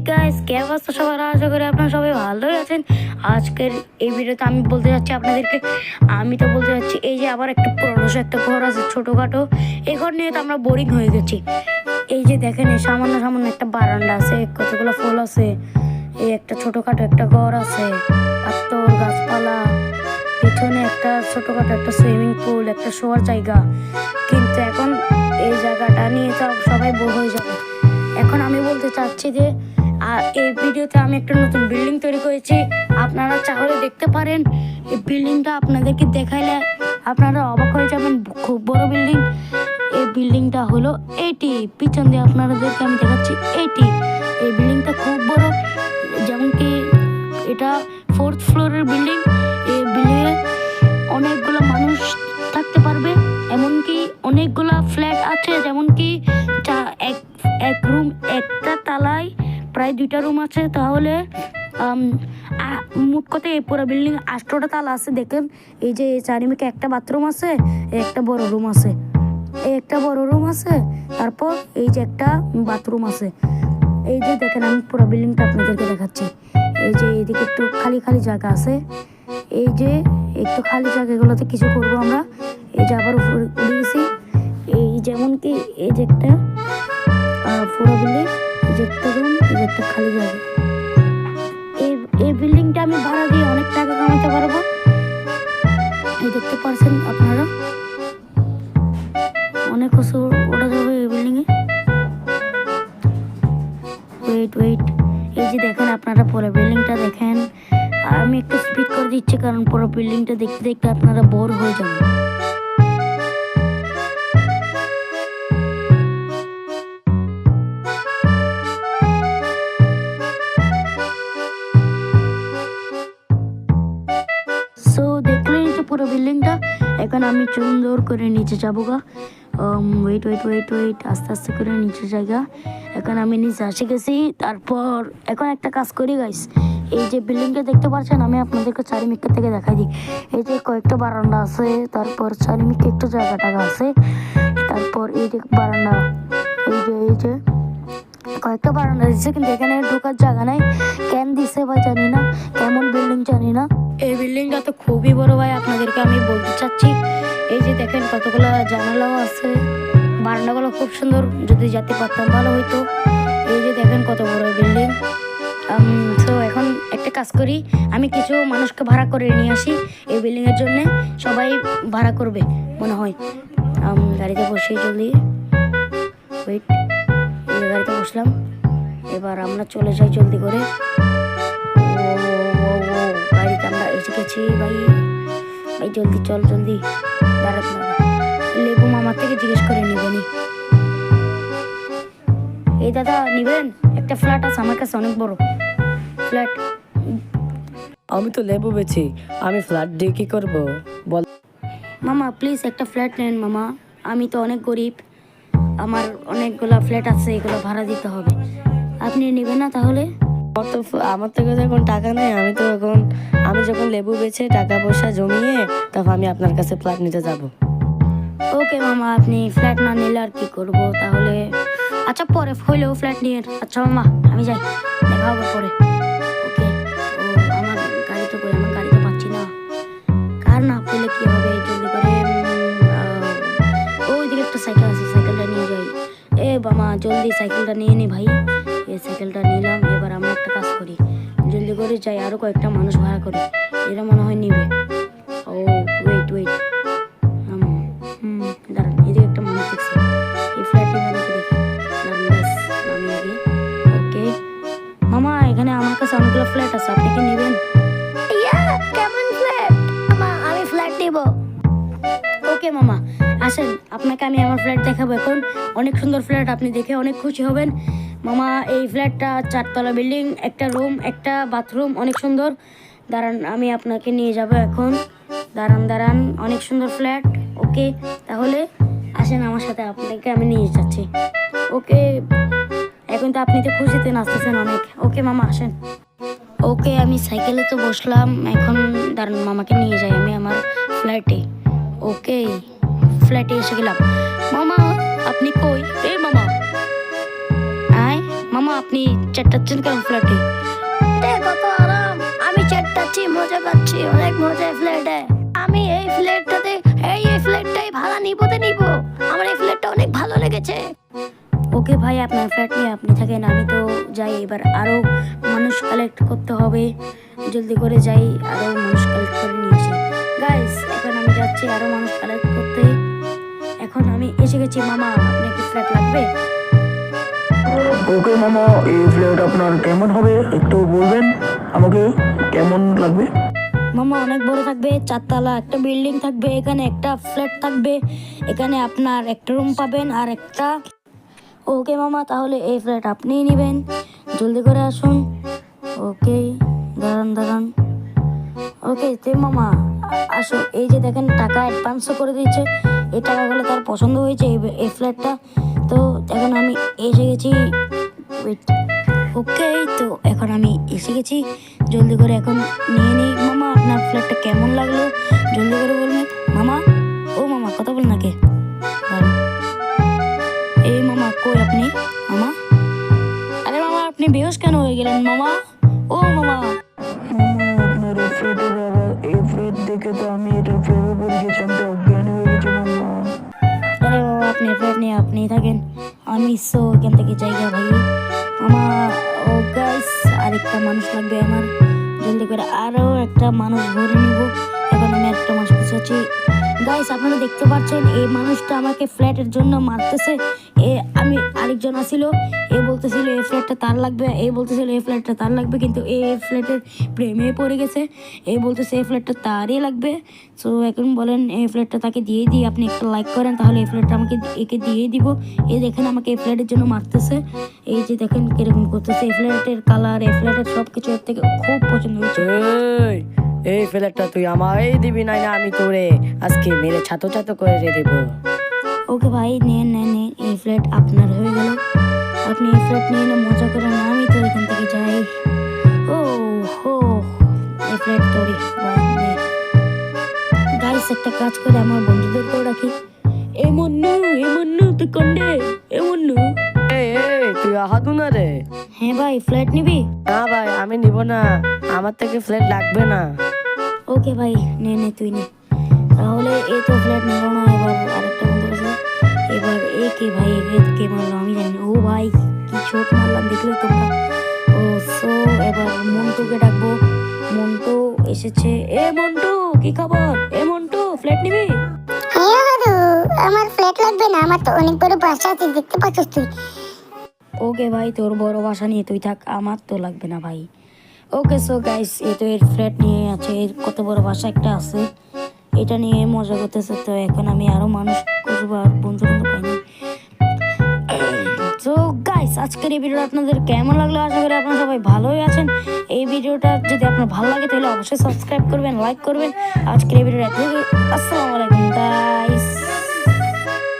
Guys, কে অবস্থা সবার? আশা করি আপনারা সবাই ভালোই আছেন। আজকের এই ভিডিওতে আমি বলতে যাচ্ছি আপনাদেরকে, এই যে আবার একটা পুরনো একটা ঘর আছে ছোটোখাটো। এই ঘর নিয়ে তো আমরা বোরিং হয়ে গেছি। এই যে দেখেন, এই সামান্য সামান্য একটা বারান্দা আছে, কতগুলো ফুল আছে, এই একটা ছোটোখাটো একটা ঘর আছে, পাথর গাছপালা, পিছনে একটা ছোটোখাটো একটা সুইমিং পুল, একটা শোয়ার জায়গা। কিন্তু এখন এই জায়গাটা নিয়ে তো সবাই বোর হয়ে যাবে। এখন আমি বলতে চাচ্ছি যে এই ভিডিওতে আমি একটা নতুন বিল্ডিং তৈরি করেছি, আপনারা চাইলে দেখতে পারেন। এই বিল্ডিংটা আপনাদেরকে দেখাইলে আপনারা অবাক হয়ে যাবেন, খুব বড় বিল্ডিং। এই বিল্ডিংটা হলো এইটি, পিছন দিয়ে আপনাদেরকে আমি দেখাচ্ছি এইটি। এই বিল্ডিংটা খুব বড়, যেমন কি এটা 4th ফ্লোরের বিল্ডিং। এই বিল্ডিংয়ে অনেকগুলো মানুষ থাকতে পারবে, এমনকি অনেকগুলো ফ্ল্যাট আছে, যেমন কি এক রুম, একটা তালায় প্রায় 2টা রুম আছে। তাহলে মোট কথা এই পুরো বিল্ডিং 8টা তালা আছে। দেখেন, এই যে চারিদিকে একটা বাথরুম আছে, একটা বড় রুম আছে, তারপর এই যে একটা বাথরুম আছে। এই যে দেখেন, আমি পুরো বিল্ডিংটা আপনাদেরকে দেখাচ্ছি। এই যে এইদিকে একটু খালি খালি জায়গা আছে, এই যে একটু খালি জায়গাগুলোতে কিছু করবো আমরা। এই যে আবার উপরে দিয়েছি, এই যেমন কি এই যে একটা পুরো বিল্ডিং, এই যে একটা রুম, এই যে একটা খালি জায়গা। এই বিল্ডিংটা আমি ভাড়া দিয়ে অনেক টাকা কামাতে পারবো। এই দেখতে পাচ্ছেন আপনারা, অনেক কিছু ওঠা যাবে এই বিল্ডিংয়ে। ওয়েট, এই যে দেখেন, আপনারা পুরো বিল্ডিংটা দেখেন। আর আমি একটু স্পিড করে দিচ্ছি, কারণ পুরো বিল্ডিংটা দেখতে দেখতে আপনারা বোর হয়ে যাবেন। সো দেখলেন তো পুরো বিল্ডিংটা। এখন আমি সুন্দর করে নিচে যাবো গা। ওয়েট, আস্তে আস্তে করে নিচে জায়গা। এখন আমি নিচে এসে গেছি। তারপর এখন একটা কাজ করি গাইস, এই যে বিল্ডিংটা দেখতে পাচ্ছেন, আমি আপনাদেরকে চারিদিক থেকে দেখাই দিই। এই যে কয়েকটা বারান্দা আছে, তারপর চারিদিকে একটু জায়গা টাকা আছে, তারপর এই যে বারান্দা, এই যে কয়েকটা বারান্দা দিচ্ছে, কিন্তু এখানে ঢোকার জায়গা নাই। কেন দিছে ভাই জানি না, কেমন বিল্ডিং জানি না। এই বিল্ডিংটা তো খুবই বড় ভাই, আপনাদেরকে আমি বলতে চাচ্ছি। এই যে দেখেন, কতগুলো জানালাও আছে, বারান্দাগুলো খুব সুন্দর। যদি যেতে পারতাম ভালো হইতো। এই যে দেখেন কত বড় বিল্ডিং। তো এখন একটা কাজ করি, আমি কিছু মানুষকে ভাড়া করে নিয়ে আসি এই বিল্ডিংয়ের জন্য। সবাই ভাড়া করবে মনে হয়। গাড়িতে বসে জলদি, ওয়েট, গাড়িতে বসলাম। এবার আমরা চলে যাই জলদি করে। গাড়িতে আমরা এসে গেছি ভাই। জলদি চল, জলদি দাঁড়াতে না। লেবু মামার থেকে জিজ্ঞেস করে নিবেনি। এই দাদা নিবেন? একটা ফ্ল্যাট আছে আমার কাছে, অনেক বড় ফ্ল্যাট। আমি তো লেবু বেছি, আমি ফ্ল্যাট দিয়ে কি করবো বল? মামা প্লিজ একটা ফ্ল্যাট নেন মামা, আমি তো অনেক গরিব, আমার অনেকগুলা ফ্ল্যাট আছে, এগুলো ভাড়া দিতে হবে। আপনি নেবেন না তাহলে? আমার থেকে তো এখন টাকা নেই। আমি যখন লেবু বেচে টাকা পয়সা জমিয়ে, তখন আমি আপনার কাছে ফ্ল্যাট নিতে যাব। ওকে মামা, আপনি ফ্ল্যাট না নিলে আর কি করবো তাহলে? আচ্ছা পরে হইলেও ফ্ল্যাট নিয়ে। আচ্ছা মামা, আমি যাই, দেখা হবে পরে। ওকে। আমার গাড়ি তো পাচ্ছি না। কার না পেলে কি হবে, জলদি করে। ওইদিকে একটা সাইকেল আছে, সাইকেলটা নিয়ে যাই। মামা জলদি সাইকেলটা নিয়ে নি ভাই। এই সাইকেলটা নিলাম। এবার আমরা একটা কাজ করি, জলদি করে যাই, আরো কয়েকটা মানুষ ভাড়া করি, এরা মনে হয় নিবে। ওয়েট, দাঁড়ান, এদিকে একটা মানুষ দেখছি, এই ফ্ল্যাটে দেখি। আমি আগে। ওকে মামা, এখানে আমার কাছে অনেকগুলো ফ্ল্যাট আছে, আপনি কি নেবেন? কেমন ফ্ল্যাট মামা? আমি ফ্ল্যাট নেব। ওকে মামা, আসেন, আপনাকে আমি আমার ফ্ল্যাট দেখাবো এখন। অনেক সুন্দর ফ্ল্যাট, আপনি দেখে অনেক খুশি হবেন মামা। এই ফ্ল্যাটটা 4তলা বিল্ডিং, একটা রুম, একটা বাথরুম, অনেক সুন্দর। দাঁড়ান, আমি আপনাকে নিয়ে যাব এখন। দাঁড়ান, অনেক সুন্দর ফ্ল্যাট। ওকে, তাহলে আসেন আমার সাথে, আপনাকে আমি নিয়ে যাচ্ছি। ওকে, এখন তো আপনি তো খুশিতে নাচতেছেন অনেক। ওকে মামা, আসেন। ওকে, আমি সাইকেলে তো বসলাম, এখন দাঁড়ান, মামাকে নিয়ে যাই আমি আমার ফ্ল্যাটে। ওকে, ফ্ল্যাটে এসে গেলাম। মামা আপনি কই? এই মামা, আয় মামা আপনি চেটাচ্ছেন কেন ফ্ল্যাটে? কত আরাম, আমি চেট্টাচ্ছি, মজা পাচ্ছি, অনেক মজা ফ্ল্যাটে। আমি এই ফ্ল্যাটটাতে এই ফ্ল্যাটটাই ভাড়া নিব। আমার এই ফ্ল্যাটটা অনেক ভালো লেগেছে। ওকে ভাই, আপনার ফ্ল্যাট নিয়ে আপনি থাকেন, আমি তো যাই, এবার আরো মানুষ কালেক্ট করতে হবে, জলদি করে যাই, আরো মানুষ কালেক্ট করে নিয়ে আসি। গাইস এখন আমি যাচ্ছি আরো মানুষ কালেক্ট করতে। এখন আমি এসে গেছি। মামা আপনার কি ফ্ল্যাট লাগবে? ওকে মামা, এই ফ্ল্যাট আপনার কেমন হবে একটু বলবেন আমাকে, কেমন লাগবে? মামা অনেক বড় থাকবে, 4 তলা একটা বিল্ডিং থাকবে, এখানে একটা ফ্ল্যাট থাকবে, এখানে আপনার একটা রুম পাবেন আর একটা। ওকে মামা, তাহলে এই ফ্ল্যাট আপনিই নেবেন, জলদি করে আসুন। ওকে দাঁড়ান। ওকে তে মামা আসো, এই যে দেখেন টাকা অ্যাডভান্সও করে দিয়েছে, এই টাকাগুলো তার পছন্দ হয়েছে এই ফ্ল্যাটটা। তো এখন আমি এসে গেছি। ওয়েট, ওকে তো এখন আমি এসে গেছি, জলদি করে এখন নিয়ে নিই। মামা আপনার ফ্ল্যাটটা কেমন লাগলো জলদি করে বলবেন। মামা, ও মামা কথা বল নাকি? এই মামা কই আপনি? মামা, আরে মামা আপনি বেহুশ কেন হয়ে গেলেন মামা? ও মামা, আপনার এই ফ্ল্যাটের আবার এই ফ্ল্যাট দেখে তো আমি এটা প্রেমে পড়ে গেছি, আমি তো অজ্ঞান হয়ে গেছি মামা। আরে বাবা আপনি ফ্ল্যাট নিয়ে আপনিই থাকেন, আমি সো এখান থেকে জায়গা ভাই। মামা ও গাইস, আরেকটা মানুষ লাগবে আমার, জলদি করে আরো একটা মানুষ ভরে নিব। এখন আমি একটা মানুষ খুঁজছি। গাইস আপনারা দেখতে পাচ্ছেন এই মানুষটা আমাকে ফ্ল্যাটের জন্য মারতেছে। আমি আরেকজন আসিল, বলতেছিল এই ফ্ল্যাটটা তার লাগবে, বলতেছিল এই ফ্ল্যাটটা তার লাগবে, কিন্তু এই ফ্ল্যাটের প্রেমে পড়ে গেছে। বলতেছে এই ফ্ল্যাটটা তারই লাগবে। সো এখন বলেন এই ফ্ল্যাটটা তাকে দিয়ে দিই, আপনি একটা লাইক করেন, তাহলে এই ফ্ল্যাটটা আমাকে একে দিয়ে দিব। দেখেন আমাকে এই ফ্ল্যাটের জন্য মারতেছে, এই যে দেখেন কিরকম করতেছে। এই ফ্ল্যাটের কালার, এই ফ্ল্যাটের সব কিছু এর থেকে খুব পছন্দ হয়েছে। এই ফ্ল্যাটটা তুই আমারই দিবি, নাই না আমি তোরে আজকে মেরে ছাতো করে দেব। ওকে ভাই নেন, এই ফ্ল্যাট আপনার হয়ে গেল, আপনি এই ফ্ল্যাট নিয়ে মজা করেন, আমি তো এখান থেকে যাই। ও হো, এই ফ্ল্যাট তোরই। গাইস একটা কাজ করে আমার বন্ধুদেরকেও রাখি। এ মন্নু তুই কন্ডে, এ মন্নু। তুই আহাদু না রে? হ্যাঁ ভাই, ফ্ল্যাট নিবি? না ভাই আমি নিব না, আমার থেকে ফ্ল্যাট লাগবে না। ওকে ভাই নে তুই নে, তাহলে এই তো ফ্ল্যাট নিল না। এবার আরেকটা বন্ধু আছে, এবার কে ভাই, কে মারলো আমি জানি না। ও ভাই কি চোট মারলাম দেখলে তোমরা। ও সো এবার মন্টুকে ডাকবো। মন্টু এসেছে। এ মন্টু কি খবর? এ মন্টু ফ্ল্যাট নিবি? হ্যাঁ দাদু, আমার ফ্ল্যাট লাগবে না, আমার তো অনেক বড় বাসা আছে, দেখতে পাচ্ছিস তুই। ওকে ভাই তোর বড় বাসা নিয়ে তুই থাক, আমার তো লাগবে না ভাই। ওকে সো গাইস, এই তো এর ফ্ল্যাট নিয়ে আছে, এর কত বড় বাসা একটা আছে, এটা নিয়ে মজা করতেছে। তো এখন আমি আরো মানুষ খুঁজবো, আর বন্ধু পাইনি। তো গাইস আজকের এই ভিডিওটা আপনাদের কেমন লাগলো, আশা করি আপনারা সবাই ভালোই আছেন। এই ভিডিওটা যদি আপনার ভালো লাগে তাহলে অবশ্যই সাবস্ক্রাইব করবেন, লাইক করবেন। আজকের এই ভিডিওটা আসসালামু আলাইকুম গাইস।